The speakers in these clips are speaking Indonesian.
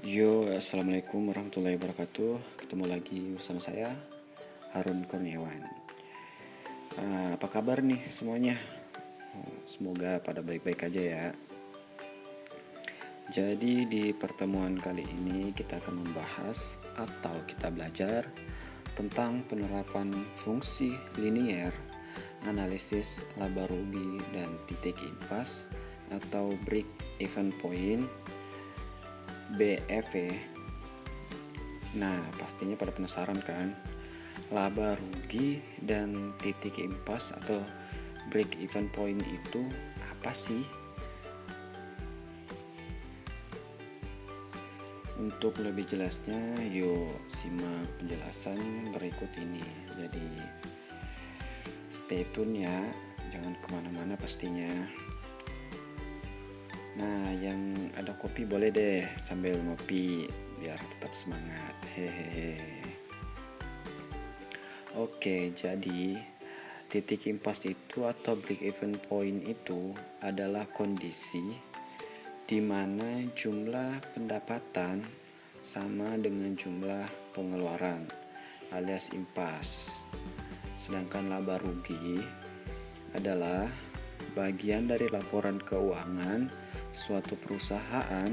Yo, assalamualaikum warahmatullahi wabarakatuh. Ketemu lagi bersama saya, Harun Kurniawan. Apa kabar nih semuanya? Semoga pada baik-baik aja ya. Jadi di pertemuan kali ini kita akan membahas atau kita belajar tentang penerapan fungsi linier, analisis laba rugi dan titik impas atau break even point BEV. Nah, pastinya pada penasaran kan? Laba rugi dan titik impas atau break even point itu apa sih? Untuk lebih jelasnya, yuk simak penjelasan berikut ini. Jadi, stay tune ya, jangan kemana-mana pastinya. Nah, yang ada kopi boleh deh sambil ngopi biar tetap semangat. Hehehe. Oke, jadi titik impas itu atau break even point itu adalah kondisi di mana jumlah pendapatan sama dengan jumlah pengeluaran alias impas. Sedangkan laba rugi adalah bagian dari laporan keuangan suatu perusahaan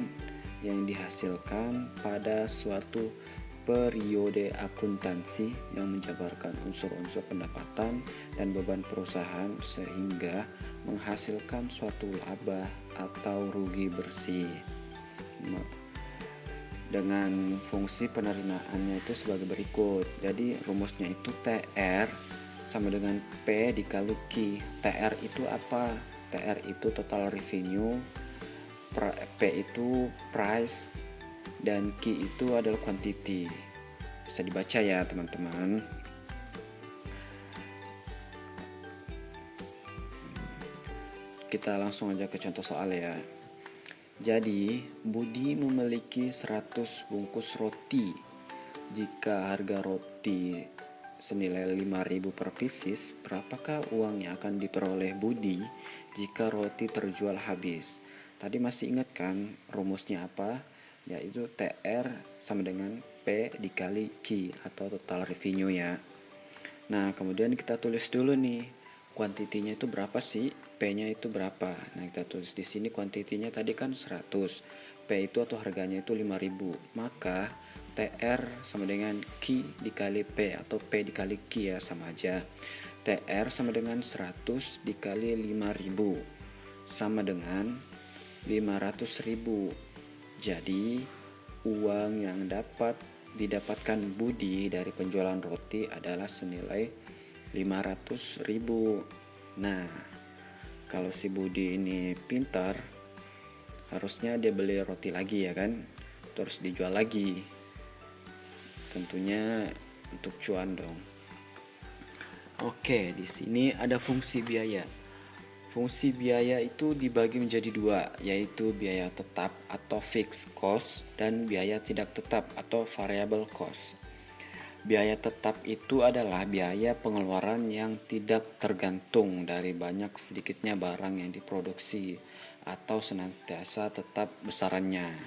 yang dihasilkan pada suatu periode akuntansi yang menjabarkan unsur-unsur pendapatan dan beban perusahaan sehingga menghasilkan suatu laba atau rugi bersih. Dengan fungsi penerimaannya itu sebagai berikut. Jadi rumusnya itu TR sama dengan P dikali Q. TR itu apa? TR itu total revenue, P itu price, dan Q itu adalah quantity. Bisa dibaca ya teman-teman. Kita langsung aja ke contoh soal ya. Jadi, Budi memiliki 100 bungkus roti. Jika harga roti senilai 5.000 per pieces, berapakah uang yang akan diperoleh Budi jika roti terjual habis? Tadi masih ingat kan rumusnya apa? Yaitu TR sama dengan P dikali Q atau total revenue ya. Nah, kemudian kita tulis dulu nih, kuantitinya itu berapa sih? P-nya itu berapa? Nah, kita tulis di sini kuantitinya tadi kan 100. P itu atau harganya itu 5.000. Maka TR sama dengan Q dikali P atau P dikali Q ya, sama aja. TR sama dengan 100 dikali 5.000 sama dengan 500.000. Jadi uang yang didapatkan Budi dari penjualan roti adalah senilai 500.000. Nah, kalau si Budi ini pintar, harusnya dia beli roti lagi ya kan, terus dijual lagi. Tentunya untuk cuan dong. Oke, di sini ada fungsi biaya. Fungsi biaya itu dibagi menjadi dua, yaitu biaya tetap atau fixed cost dan biaya tidak tetap atau variable cost. Biaya tetap itu adalah biaya pengeluaran yang tidak tergantung dari banyak sedikitnya barang yang diproduksi atau senantiasa tetap besarannya.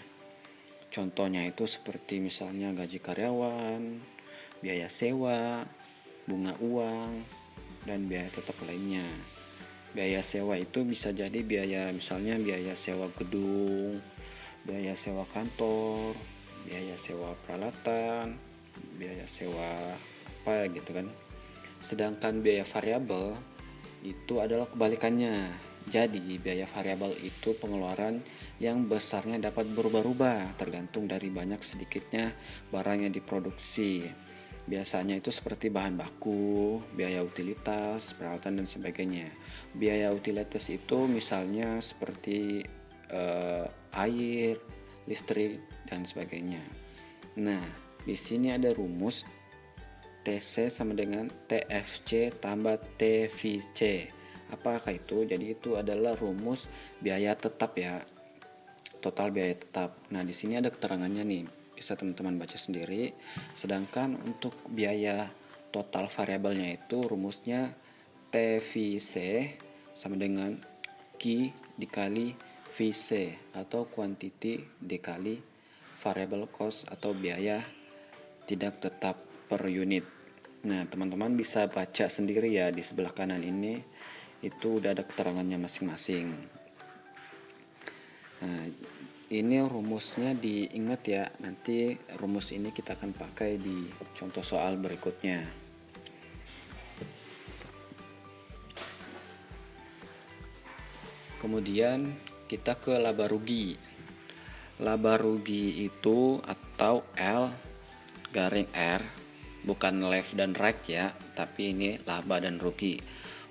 Contohnya itu seperti misalnya gaji karyawan, biaya sewa, bunga uang, dan biaya tetap lainnya. Biaya sewa itu bisa jadi misalnya biaya sewa gedung, biaya sewa kantor, biaya sewa peralatan, biaya sewa apa gitu kan. Sedangkan biaya variabel itu adalah kebalikannya. Jadi biaya variabel itu pengeluaran yang besarnya dapat berubah-ubah tergantung dari banyak sedikitnya barang yang diproduksi. Biasanya itu seperti bahan baku, biaya utilitas, peralatan dan sebagainya. Biaya utilitas itu misalnya seperti air, listrik dan sebagainya. Nah, di sini ada rumus TC sama dengan TFC tambah TVC. Apakah itu? Jadi itu adalah rumus biaya tetap ya. Total biaya tetap. Nah, di sini ada keterangannya nih. Bisa teman-teman baca sendiri. Sedangkan untuk biaya total variabelnya itu rumusnya TVC sama dengan Q dikali VC atau quantity dikali variable cost atau biaya tidak tetap per unit. Nah, teman-teman bisa baca sendiri ya di sebelah kanan ini, itu udah ada keterangannya masing-masing. Nah, ini rumusnya diingat ya, nanti rumus ini kita akan pakai di contoh soal berikutnya. Kemudian kita ke laba rugi. Laba rugi itu atau L garing R, bukan left dan right ya, tapi ini laba dan rugi.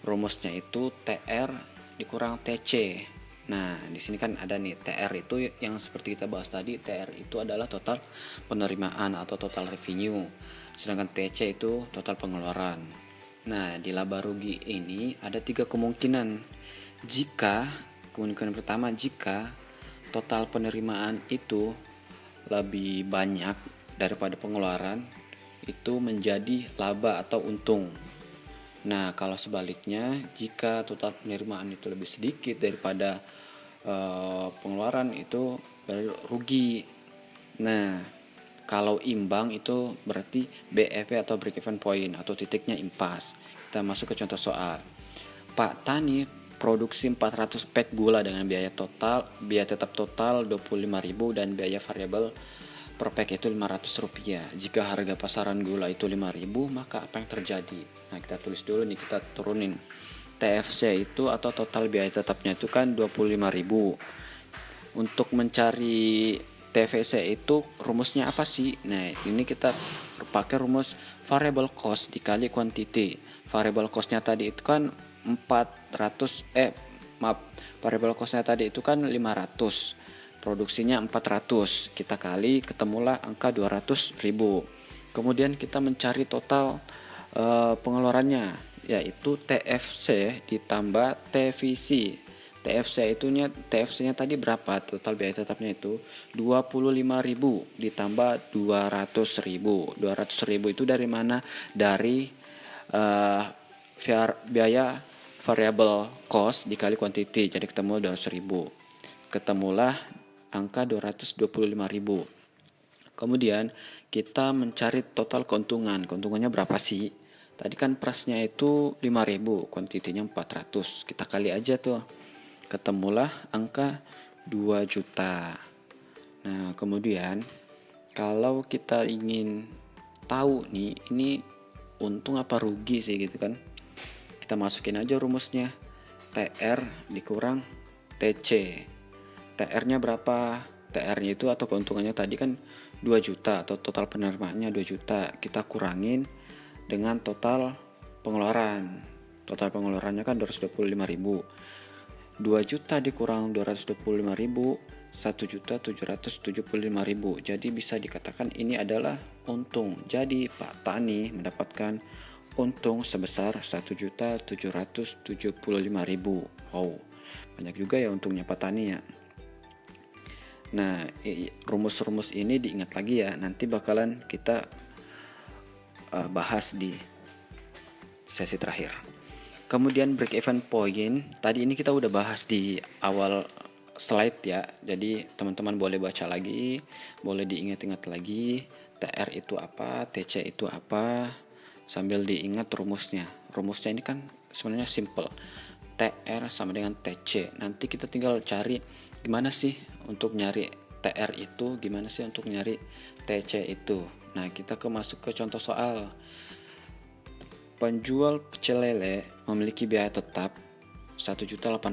Rumusnya itu TR dikurang TC. Nah, di sini kan ada nih, TR itu yang seperti kita bahas tadi, TR itu adalah total penerimaan atau total revenue. Sedangkan TC itu total pengeluaran. Nah, di laba rugi ini ada 3 kemungkinan. Kemungkinan pertama, jika total penerimaan itu lebih banyak daripada pengeluaran, itu menjadi laba atau untung. Nah, kalau sebaliknya, jika total penerimaan itu lebih sedikit daripada pengeluaran, itu rugi. Nah, kalau imbang itu berarti BEP atau break even point atau titiknya impas. Kita masuk ke contoh soal. Pak Tani produksi 400 pack gula dengan biaya tetap total 25.000 dan biaya variabel per pack itu Rp500. Jika harga pasaran gula itu 5.000, maka apa yang terjadi? Nah, kita tulis dulu nih, kita turunin. TFC itu atau total biaya tetapnya itu kan 25.000. Untuk mencari TVC itu rumusnya apa sih? Nah, ini kita pakai rumus variable cost dikali quantity. Variable costnya tadi itu kan variable costnya tadi itu kan 500, produksinya 400, kita kali ketemulah angka 200.000. Kemudian kita mencari total pengeluarannya, yaitu TFC ditambah TVC. TFC-nya tadi berapa? Total biaya tetapnya itu 25.000 ditambah 200.000. 200.000 itu dari mana? Dari biaya variable cost dikali quantity. Jadi ketemu 200.000. Ketemulah angka 225.000. Kemudian kita mencari total keuntungan. Keuntungannya berapa sih? Tadi kan price-nya itu 5.000, quantity-nya 400. Kita kali aja tuh. Ketemulah angka 2 juta. Nah, kemudian kalau kita ingin tahu nih, ini untung apa rugi sih gitu kan. Kita masukin aja rumusnya. TR dikurang TC. TR-nya berapa? TR-nya itu atau keuntungannya tadi kan 2 juta atau total penerimaannya 2 juta. Kita kurangin dengan total pengeluaran. Total pengeluarannya kan 225.000. 2 juta dikurang 225.000, 1.775.000. Jadi bisa dikatakan ini adalah untung. Jadi Pak Tani mendapatkan untung sebesar 1.775.000. Wow, banyak juga ya untungnya Pak Tani ya. Nah, rumus-rumus ini diingat lagi ya. Nanti bakalan kita bahas di sesi terakhir. Kemudian break even point, tadi ini kita udah bahas di awal slide ya. Jadi teman-teman boleh baca lagi, boleh diingat-ingat lagi. TR itu apa, TC itu apa, sambil diingat rumusnya. Rumusnya ini kan sebenarnya simple. TR sama dengan TC. Nanti kita tinggal cari gimana sih untuk nyari TR itu, gimana sih untuk nyari TC itu. Nah, kita masuk ke contoh soal. Penjual pecel lele memiliki biaya tetap 1.800.000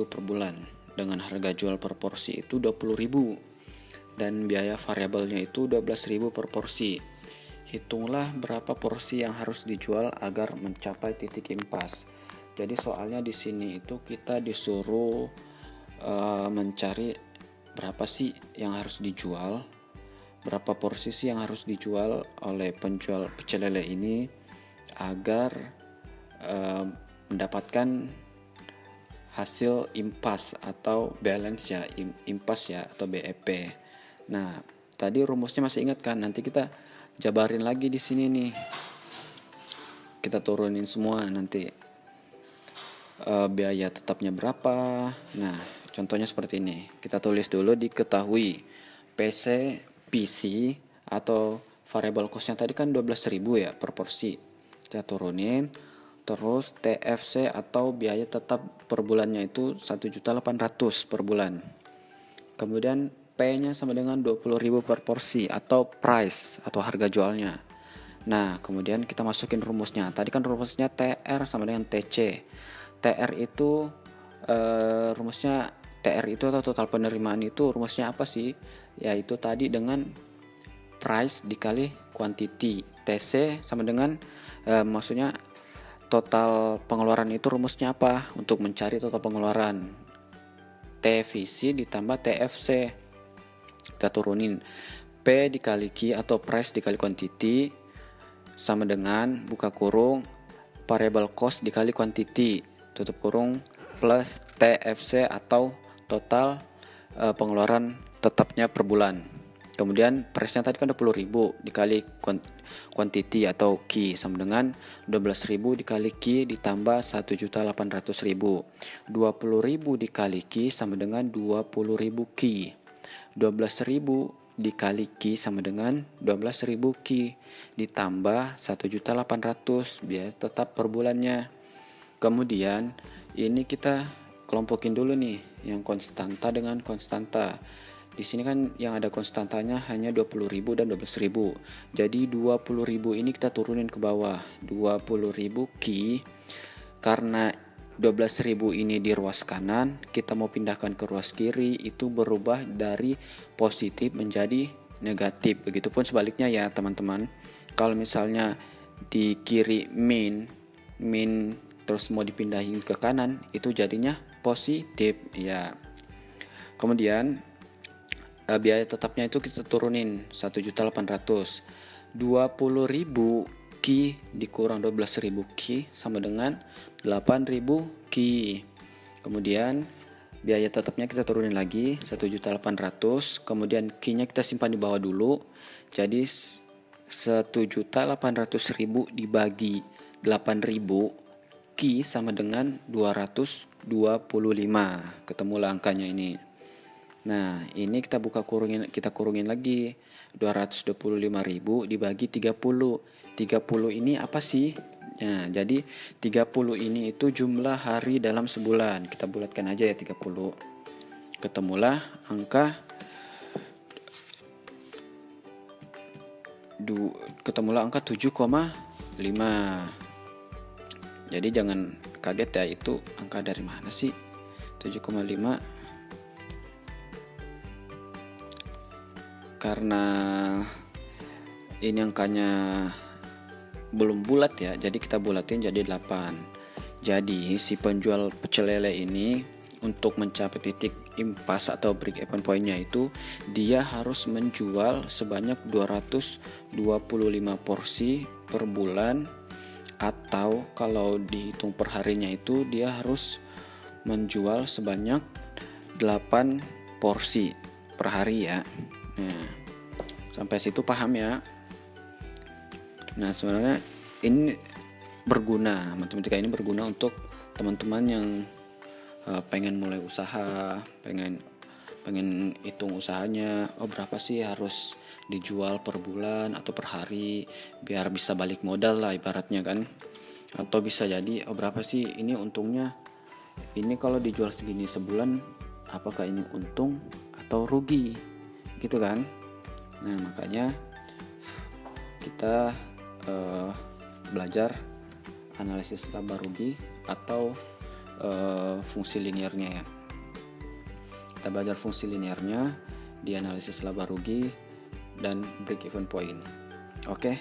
per bulan dengan harga jual per porsi itu 20.000 dan biaya variabelnya itu 12.000 per porsi. Hitunglah berapa porsi yang harus dijual agar mencapai titik impas. Jadi soalnya di sini itu kita disuruh mencari berapa sih yang harus dijual, berapa porsi sih yang harus dijual oleh penjual pecel lele ini agar mendapatkan hasil impas atau balance ya, impas ya atau BEP. Nah, tadi rumusnya masih ingat kan? Nanti kita jabarin lagi di sini nih. Kita turunin semua nanti. Biaya tetapnya berapa? Nah, contohnya seperti ini. Kita tulis dulu diketahui PC PC atau variable costnya tadi kan 12.000 ya per porsi. Kita turunin. Terus TFC atau biaya tetap per bulannya itu 1.800.000 per bulan. Kemudian P-nya sama dengan 20.000 per porsi atau price atau harga jualnya. Nah, kemudian kita masukin rumusnya. Tadi kan rumusnya TR sama dengan TC. TR itu rumusnya TR itu atau total penerimaan itu rumusnya apa sih? Yaitu tadi dengan price dikali quantity. TC sama dengan maksudnya total pengeluaran itu rumusnya apa? Untuk mencari total pengeluaran, TVC ditambah TFC. Kita turunin, P dikali Q atau price dikali quantity sama dengan buka kurung variable cost dikali quantity tutup kurung plus TFC atau total pengeluaran tetapnya per bulan. Kemudian price-nya tadi kan 20.000 dikali quantity atau Q sama dengan 12.000 dikali Q ditambah 1.800.000. 20.000 dikali Q sama dengan 20.000 Q. 12.000 dikali Q sama dengan 12.000 Q ditambah 1.800.000 biaya tetap per bulannya. Kemudian ini kita kelompokin dulu nih yang konstanta dengan konstanta. Di sini kan yang ada konstantanya hanya 20.000 dan 12.000. Jadi 20.000 ini kita turunin ke bawah. 20.000 Q karena 12.000 ini di ruas kanan, kita mau pindahkan ke ruas kiri, itu berubah dari positif menjadi negatif. Begitupun sebaliknya ya teman-teman. Kalau misalnya di kiri min terus mau dipindahin ke kanan, itu jadinya positif ya. Kemudian biaya tetapnya itu kita turunin 1.800.000. 20.000 Q dikurang 12.000 Q sama dengan 8.000 Q. Kemudian biaya tetapnya kita turunin lagi 1.800.000. Kemudian Q-nya kita simpan di bawah dulu. Jadi 1.800.000 dibagi 8.000 Q sama dengan 225. Ketemulah angkanya ini. Nah, ini kita kurungin lagi 225.000 dibagi 30. 30 ini apa sih? Nah, jadi 30 ini itu jumlah hari dalam sebulan. Kita bulatkan aja ya 30. Ketemulah angka 7,5. Jadi jangan kaget ya, itu angka dari mana sih? 7,5 karena ini angkanya belum bulat ya, jadi kita bulatin jadi 8. Jadi si penjual pecel lele ini untuk mencapai titik impas atau break even point-nya itu dia harus menjual sebanyak 225 porsi per bulan, atau kalau dihitung per harinya itu dia harus menjual sebanyak 8 porsi per hari ya. Nah, sampai situ paham ya. Nah, sebenarnya ini berguna, matematika ini berguna untuk teman-teman yang pengen mulai usaha, pengen hitung usahanya, berapa sih harus dijual per bulan atau per hari biar bisa balik modal lah ibaratnya kan. Atau bisa jadi berapa sih ini untungnya, ini kalau dijual segini sebulan apakah ini untung atau rugi gitu kan. Nah, makanya kita belajar analisis laba rugi atau fungsi linearnya ya. Kita belajar fungsi linearnya di analisis laba rugi dan break even point. Oke,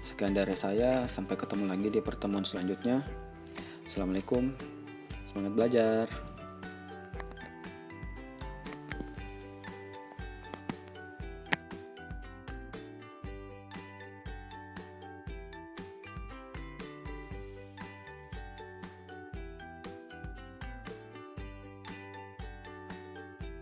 sekian dari saya, sampai ketemu lagi di pertemuan selanjutnya. Assalamualaikum, semangat belajar.